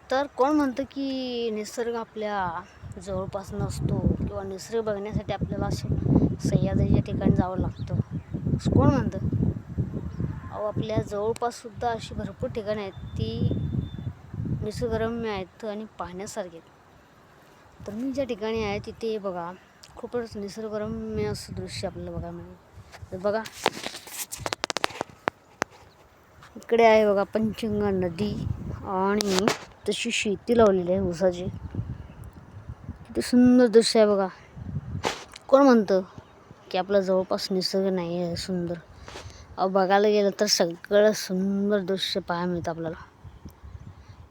तर कोण म्हणतं की निसर्ग आपल्या जवळपास नसतो किंवा निसर्ग बघण्यासाठी आपल्याला असे सह्याद्रीच्या ठिकाणी जावं लागतं, असं कोण म्हणतं? अहो, आपल्या जवळपाससुद्धा अशी भरपूर ठिकाणं आहेत ती निसर्गरम्य आहेत आणि पाहण्यासारखी आहेत. तर मी ज्या ठिकाणी आहे तिथे बघा, खूपच निसर्गरम्य असं दृश्य आपल्याला बघायला मिळेल. तर बघा, इकडे आहे बघा पंचगंगा नदी आणि तशी शेती लावलेली आहे ऊसाची. किती सुंदर दृश्य आहे बघा. कोण म्हणतं की आपल्या जवळपास निसर्ग नाही आहे सुंदर? अहो, बघायला गेलं तर सगळं सुंदर दृश्य पाहायला मिळतं आपल्याला.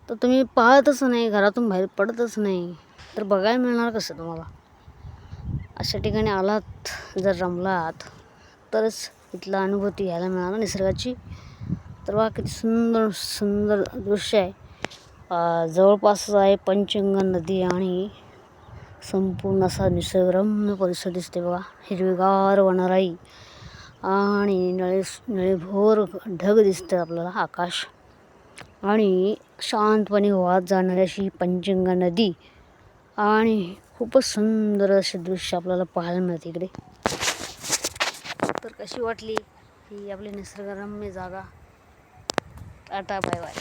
तर तुम्ही पाहतच नाही, घरातून बाहेर पडतच नाही, तर बघायला मिळणार कसं तुम्हाला? अशा ठिकाणी आलात, जर रमलात, तरच इथला अनुभूती घ्यायला मिळणार निसर्गाची. तर बघा किती सुंदर सुंदर दृश्य आहे. जवळपास आहे पंचगंगा नदी आणि संपूर्ण असा निसर्गरम्य परिसर दिसते बघा. हिरवीगार वनराई आणि निळेभोर ढग दिसतं आपल्याला, आकाश, आणि शांतपणे वाहत जाणारी अशी पंचगंगा नदी आणि खूपच सुंदर असे दृश्य आपल्याला पाहायला मिळते इकडे. तर कशी वाटली ही आपली निसर्गरम्य जागा? Tata, bye bye.